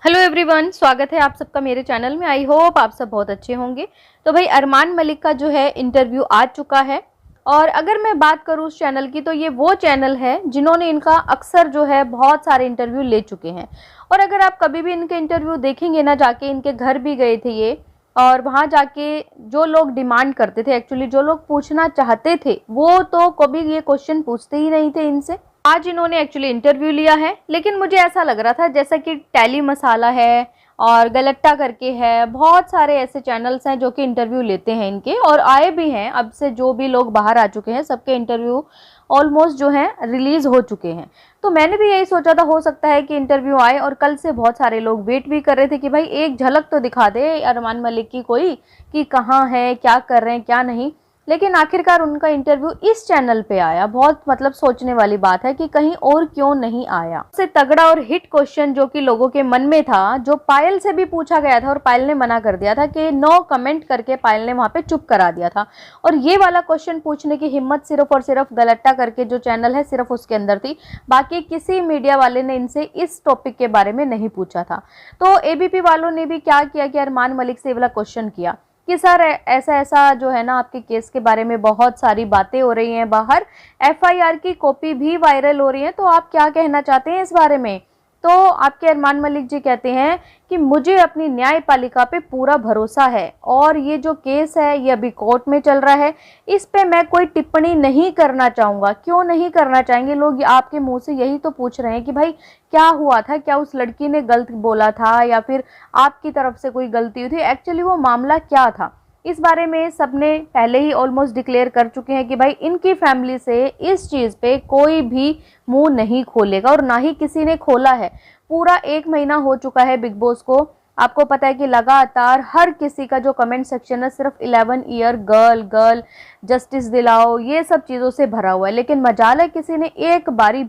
Hello everyone, स्वागत है आप सबका मेरे चैनल में। आई होप आप सब बहुत अच्छे होंगे। तो भाई अरमान मलिक का जो है इंटरव्यू आ चुका है। और अगर मैं बात करूँ उस चैनल की, तो ये वो चैनल है जिन्होंने इनका अक्सर जो है बहुत सारे इंटरव्यू ले चुके हैं। और अगर आप कभी भी इनके इंटरव्यू देखेंगे ना, जाके इनके घर भी गए थे ये, और वहाँ जाके जो लोग डिमांड करते थे, एक्चुअली जो लोग पूछना चाहते थे, वो तो कभी ये क्वेश्चन पूछते ही नहीं थे इनसे। आज इन्होंने एक्चुअली इंटरव्यू लिया है, लेकिन मुझे ऐसा लग रहा था जैसा कि टैली मसाला है और गलट्टा करके है, बहुत सारे ऐसे चैनल्स हैं जो कि इंटरव्यू लेते हैं इनके, और आए भी हैं। अब से जो भी लोग बाहर आ चुके हैं सबके इंटरव्यू ऑलमोस्ट जो है रिलीज हो चुके हैं। तो मैंने भी यही सोचा था, हो सकता है कि इंटरव्यू आए, और कल से बहुत सारे लोग वेट भी कर रहे थे कि भाई एक झलक तो दिखा दे अरमान मलिक की कोई, कि कहाँ है, क्या कर रहे हैं, क्या नहीं। लेकिन आखिरकार उनका इंटरव्यू इस चैनल पे आया। बहुत मतलब सोचने वाली बात है कि कहीं और क्यों नहीं आया। सबसे तगड़ा और हिट क्वेश्चन जो कि लोगों के मन में था, जो पायल से भी पूछा गया था और पायल ने मना कर दिया था, कि नो कमेंट करके पायल ने वहां पे चुप करा दिया था। और ये वाला क्वेश्चन पूछने की हिम्मत सिर्फ और सिर्फ गलट्टा करके जो चैनल है, सिर्फ उसके अंदर थी। बाकी किसी मीडिया वाले ने इनसे इस टॉपिक के बारे में नहीं पूछा था। तो एबीपी वालों ने भी क्या किया कि अरमान मलिक से ये वाला क्वेश्चन किया कि सर ऐसा ऐसा जो है ना, आपके केस के बारे में बहुत सारी बातें हो रही हैं बाहर, एफआईआर की कॉपी भी वायरल हो रही है, तो आप क्या कहना चाहते हैं इस बारे में। तो आपके अरमान मलिक जी कहते हैं कि मुझे अपनी न्यायपालिका पे पूरा भरोसा है, और ये जो केस है ये अभी कोर्ट में चल रहा है, इस पे मैं कोई टिप्पणी नहीं करना चाहूँगा। क्यों नहीं करना चाहेंगे? लोग आपके मुंह से यही तो पूछ रहे हैं कि भाई क्या हुआ था, क्या उस लड़की ने गलत बोला था, या फिर आपकी तरफ से कोई गलती हुई थी, एक्चुअली वो मामला क्या था। इस बारे में सबने पहले ही ऑलमोस्ट डिक्लेयर कर चुके हैं कि भाई इनकी फैमिली से इस चीज़ पे कोई भी मुंह नहीं खोलेगा, और ना ही किसी ने खोला है। पूरा 1 महीना हो चुका है बिग बॉस को। आपको पता है कि लगातार हर किसी का जो कमेंट सेक्शन है सिर्फ 11 ईयर गर्ल गर्ल, जस्टिस दिलाओ, ये सब चीज़ों से भरा हुआ है। लेकिन मजाल है किसी ने एक बारी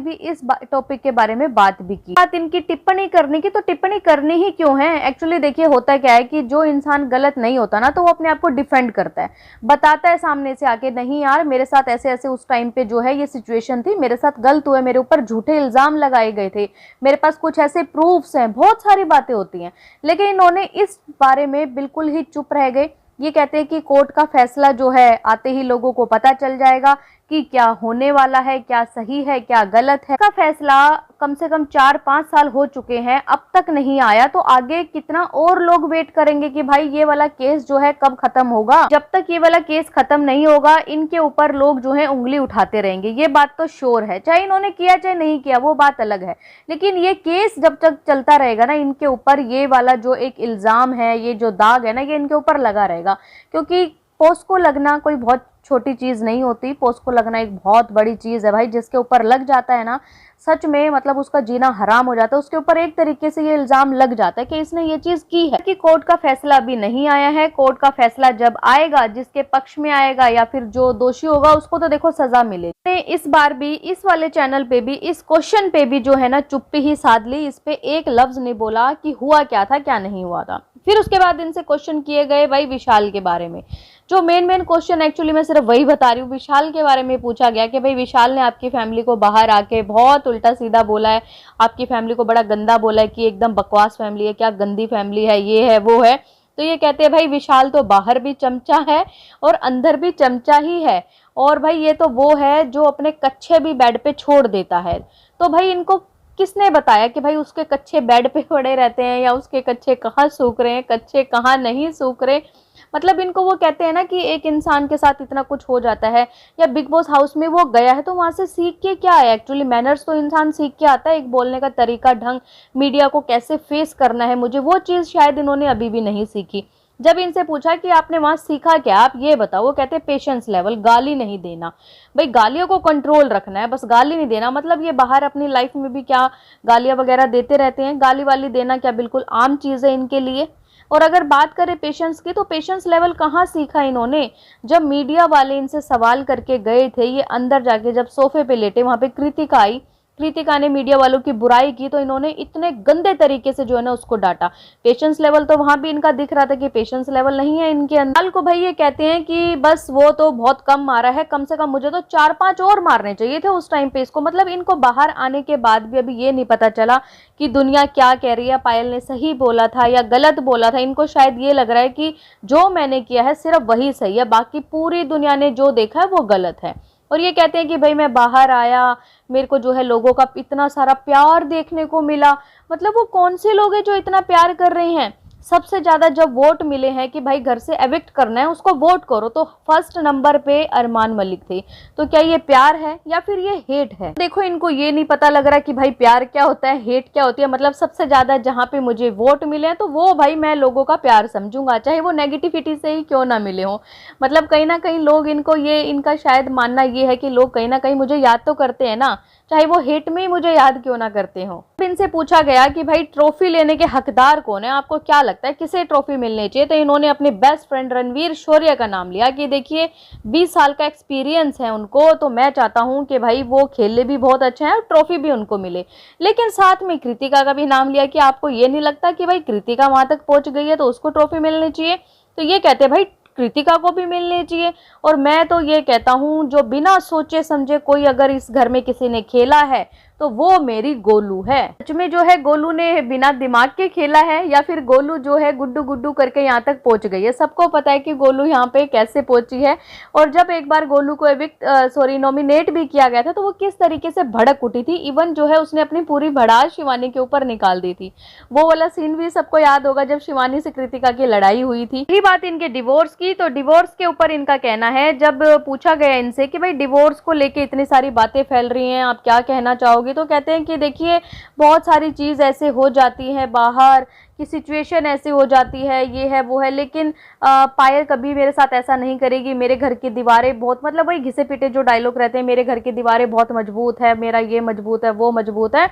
भी इस टॉपिक के बारे में बात भी की। बात इनकी टिप्पणी करने की, तो टिप्पणी करनी ही क्यों है। एक्चुअली देखिए होता क्या है कि जो इंसान गलत नहीं होता ना, तो वो अपने आप को डिफेंड करता है, बताता है सामने से आके, नहीं यार मेरे साथ ऐसे ऐसे उस टाइम पे जो है ये सिचुएशन थी, मेरे साथ गलत हुआ, मेरे ऊपर झूठे इल्जाम लगाए गए थे, मेरे पास कुछ ऐसे प्रूफ्स हैं, बहुत सारी बातें होती हैं। लेकिन इन्होंने इस बारे में बिल्कुल ही चुप रह गए। ये कहते हैं कि कोर्ट का फैसला जो है आते ही लोगों को पता चल जाएगा कि क्या होने वाला है, क्या सही है, क्या गलत है। का फैसला कम से कम 4-5 साल हो चुके हैं, अब तक नहीं आया, तो आगे कितना और लोग वेट करेंगे कि भाई ये वाला केस जो है कब खत्म होगा। जब तक ये वाला केस खत्म नहीं होगा, इनके ऊपर लोग जो है उंगली उठाते रहेंगे। ये बात तो श्योर है, चाहे इन्होंने किया चाहे नहीं किया, वो बात अलग है। लेकिन ये केस जब तक चलता रहेगा ना, इनके ऊपर ये वाला जो एक इल्जाम है, ये जो दाग है ना, ये इनके ऊपर लगा रहेगा। क्योंकि पोस्को लगना कोई बहुत छोटी चीज नहीं होती। पोस्को लगना एक बहुत बड़ी चीज है भाई। जिसके ऊपर लग जाता है ना, सच में मतलब उसका जीना हराम हो जाता है। उसके ऊपर एक तरीके से ये इल्जाम लग जाता है कि इसने ये चीज की है। कि कोर्ट का फैसला अभी नहीं आया है। कोर्ट का फैसला जब आएगा, जिसके पक्ष में आएगा या फिर जो दोषी होगा उसको तो देखो सजा मिलेगी। इस बार भी इस वाले चैनल पे भी इस क्वेश्चन पे भी जो है ना चुप्पी ही साध ली। इस पे एक लफ्ज नहीं बोला कि हुआ क्या था, क्या नहीं हुआ था। फिर उसके बाद इनसे क्वेश्चन किए गए भाई विशाल के बारे में। जो मेन क्वेश्चन एक्चुअली मैं सिर्फ वही बता रही हूँ, विशाल के बारे में पूछा गया कि भाई विशाल ने आपकी फैमिली को बाहर आके बहुत उल्टा सीधा बोला है, आपकी फैमिली को बड़ा गंदा बोला है कि एकदम बकवास फैमिली है, क्या गंदी फैमिली है, ये है वो है। तो ये कहते हैं भाई विशाल तो बाहर भी चमचा है और अंदर भी चमचा ही है, और भाई ये तो वो है जो अपने कच्चे भी बेड पे छोड़ देता है। तो भाई इनको किसने बताया कि भाई उसके कच्चे बेड पे पड़े रहते हैं, या उसके कच्चे कहाँ सूख रहे हैं, कच्चे कहाँ नहीं सूख रहे। मतलब इनको वो कहते हैं ना कि एक इंसान के साथ इतना कुछ हो जाता है, या बिग बॉस हाउस में वो गया है तो वहां से सीख के क्या है। एक्चुअली मैनर्स तो इंसान सीख के आता है, एक बोलने का तरीका, ढंग, मीडिया को कैसे फेस करना है। मुझे वो चीज़ शायद इन्होंने अभी भी नहीं सीखी। जब इनसे पूछा कि आपने वहां सीखा क्या, आप ये बताओ, वो कहते हैं पेशेंस लेवल, गाली नहीं देना। भाई गालियों को कंट्रोल रखना है, बस गाली नहीं देना। मतलब ये बाहर अपनी लाइफ में भी क्या गालियां वगैरह देते रहते हैं, गाली वाली देना क्या बिल्कुल आम चीज़ है इनके लिए। और अगर बात करें पेशेंस की, तो पेशेंस लेवल कहाँ सीखा इन्होंने। जब मीडिया वाले इनसे सवाल करके गए थे, ये अंदर जाके जब सोफे पे लेटे, वहां पे कृतिका आई, कृतिका ने मीडिया वालों की बुराई की तो इन्होंने इतने गंदे तरीके से जो है ना उसको डांटा। पेशेंस लेवल तो वहां भी इनका दिख रहा था कि पेशेंस लेवल नहीं है इनके अंदर। को भाई ये कहते हैं कि बस वो तो बहुत कम मारा है, कम से कम मुझे तो 4-5 और मारने चाहिए थे उस टाइम पे इसको। मतलब इनको बाहर आने के बाद भी अभी ये नहीं पता चला कि दुनिया क्या कह रही है, पायल ने सही बोला था या गलत बोला था। इनको शायद ये लग रहा है कि जो मैंने किया है सिर्फ वही सही है, बाकी पूरी दुनिया ने जो देखा है वो गलत है। और ये कहते हैं कि भाई मैं बाहर आया, मेरे को जो है लोगों का इतना सारा प्यार देखने को मिला। मतलब वो कौन से लोग हैं जो इतना प्यार कर रहे हैं? सबसे ज्यादा जब वोट मिले हैं कि भाई घर से एविक्ट करना है उसको वोट करो, तो फर्स्ट नंबर पे अरमान मलिक थे। तो क्या ये प्यार है या फिर ये हेट है? देखो इनको ये नहीं पता लग रहा कि भाई प्यार क्या होता है, हेट क्या होती है। मतलब सबसे ज्यादा जहां पे मुझे वोट मिले हैं तो वो भाई मैं लोगों का प्यार समझूंगा, चाहे वो नेगेटिविटी से ही क्यों ना मिले हो। मतलब कहीं ना कहीं लोग इनको ये, इनका शायद मानना ये है कि लोग कहीं ना कहीं मुझे याद तो करते हैं ना, चाहे वो हेट में ही मुझे याद क्यों ना करते हो। इनसे पूछा गया कि भाई ट्रॉफी लेने के हकदार कौन है, आपको क्या लगता है किसे ट्रॉफी मिलनी चाहिए? तो इन्होंने अपने बेस्ट फ्रेंड रणवीर शौर्य का नाम लिया कि देखिए 20 साल का एक्सपीरियंस है उनको, तो मैं चाहता हूं कि भाई वो खेले भी बहुत अच्छा है और ट्रॉफी भी उनको मिले। लेकिन साथ में कृतिका का भी नाम लिया कि आपको ये नहीं लगता कि भाई कृतिका वहां तक पहुंच गई है तो उसको ट्रॉफी मिलनी चाहिए? तो ये कहते हैं भाई कृतिका को भी मिलनी चाहिए। और मैं तो ये कहता हूं जो बिना सोचे समझे कोई अगर इस घर में किसी ने खेला है तो वो मेरी गोलू है। सच में जो है गोलू ने बिना दिमाग के खेला है या फिर गोलू जो है गुड्डू गुड्डू करके यहाँ तक पहुंच गई है? सबको पता है कि गोलू यहाँ पे कैसे पहुंची है। और जब एक बार गोलू को नॉमिनेट भी किया गया था तो वो किस तरीके से भड़क उठी थी। इवन जो है उसने अपनी पूरी भड़ास शिवानी के ऊपर निकाल दी थी। वो वाला सीन भी सबको याद होगा जब शिवानी से कृतिका की लड़ाई हुई थी। यही बात इनके डिवोर्स की, तो डिवोर्स के ऊपर इनका कहना है, जब पूछा गया इनसे कि भाई डिवोर्स को लेके इतनी सारी बातें फैल रही हैं, आप क्या कहना चाहोगे? तो कहते हैं कि देखिए बहुत सारी चीज ऐसे हो जाती है बाहर की, सिचुएशन ऐसी हो जाती है, ये है वो है, लेकिन पायल कभी मेरे साथ ऐसा नहीं करेगी। मेरे घर की दीवारें बहुत, मतलब वही घिसे पिटे जो डायलॉग रहते हैं, मेरे घर की दीवारें बहुत मजबूत है, मेरा ये मजबूत है वो मजबूत है।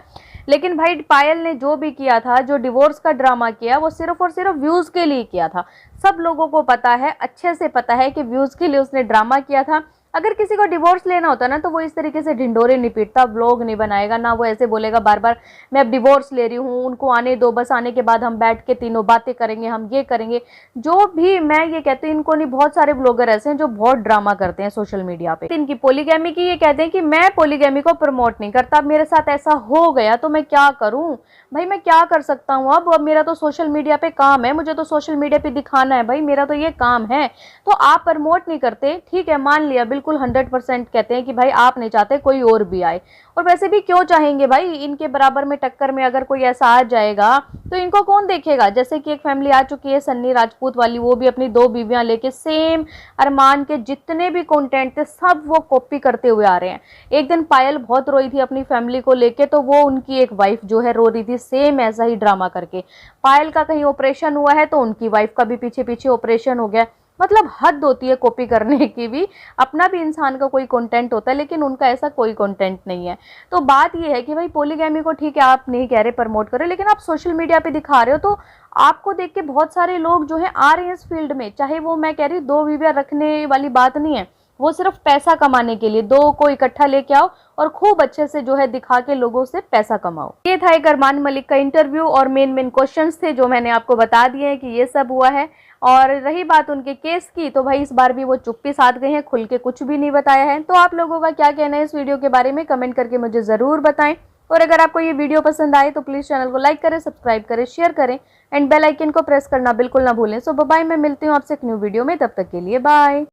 लेकिन भाई पायल ने जो भी किया था, जो डिवोर्स का ड्रामा किया, वो सिर्फ और सिर्फ व्यूज के लिए किया था। सब लोगों को पता है, अच्छे से पता है कि व्यूज के लिए उसने ड्रामा किया था। अगर किसी को डिवोर्स लेना होता ना तो वो इस तरीके से ढिंडोरे नहीं पीटता, व्लॉग नहीं बनाएगा ना, वो ऐसे बोलेगा बार बार मैं अब डिवोर्स ले रही हूँ, उनको आने दो, बस आने के बाद हम बैठ के तीनों बातें करेंगे, हम ये करेंगे। जो भी मैं ये कहती हूँ, इनको नहीं, बहुत सारे ब्लॉगर ऐसे हैं जो बहुत ड्रामा करते हैं सोशल मीडिया पे। इनकी पॉलीगैमी की ये कहते हैं कि मैं पॉलीगैमी को प्रमोट नहीं करता, अब मेरे साथ ऐसा हो गया तो मैं क्या करूँ भाई, मैं क्या कर सकता हूँ? अब मेरा तो सोशल मीडिया पे काम है, मुझे तो सोशल मीडिया पे दिखाना है भाई, मेरा तो ये काम है। तो आप प्रमोट नहीं करते, ठीक है, मान लिया, बिल्कुल 100% कहते हैं कि भाई आप नहीं चाहते कोई और भी आए। और वैसे भी क्यों चाहेंगे भाई, इनके बराबर में टक्कर में अगर कोई ऐसा आ जाएगा तो इनको कौन देखेगा? जैसे कि एक फैमिली आ चुकी है सन्नी राजपूत वाली, वो भी अपनी 2 बीवियां लेके सेम अरमान के जितने भी कंटेंट थे सब वो कॉपी करते हुए आ रहे हैं। एक दिन पायल बहुत रोई थी अपनी फैमिली को लेके, तो वो उनकी एक वाइफ जो है रो रही थी सेम ऐसा ही ड्रामा करके। पायल का कहीं ऑपरेशन हुआ है तो उनकी वाइफ का भी पीछे पीछे ऑपरेशन हो गया। मतलब हद होती है कॉपी करने की भी। अपना भी इंसान का कोई कंटेंट होता है लेकिन उनका ऐसा कोई कंटेंट नहीं है। तो बात ये है कि भाई पॉलीगैमी को ठीक है आप नहीं कह रहे प्रमोट करें, लेकिन आप सोशल मीडिया पे दिखा रहे हो, तो आपको देख के बहुत सारे लोग जो है आ रहे हैं इस फील्ड में। चाहे वो, मैं कह रही हूँ 2 बीवियां रखने वाली बात नहीं है, वो सिर्फ पैसा कमाने के लिए 2 को इकट्ठा लेके आओ और खूब अच्छे से जो है दिखा के लोगों से पैसा कमाओ। ये था एक अरमान मलिक का इंटरव्यू और मेन क्वेश्चंस थे जो मैंने आपको बता दिए हैं कि ये सब हुआ है। और रही बात उनके केस की, तो भाई इस बार भी वो चुप्पी साध गए हैं, खुल के कुछ भी नहीं बताया है। तो आप लोगों का क्या कहना है इस वीडियो के बारे में, कमेंट करके मुझे जरूर बताएं। और अगर आपको ये वीडियो पसंद आए तो प्लीज चैनल को लाइक करें, सब्सक्राइब करें, शेयर करें एंड बेल आइकन को प्रेस करना बिल्कुल ना भूलें। सो बाय, मैं मिलती हूँ आपसे एक न्यू वीडियो में, तब तक के लिए बाय।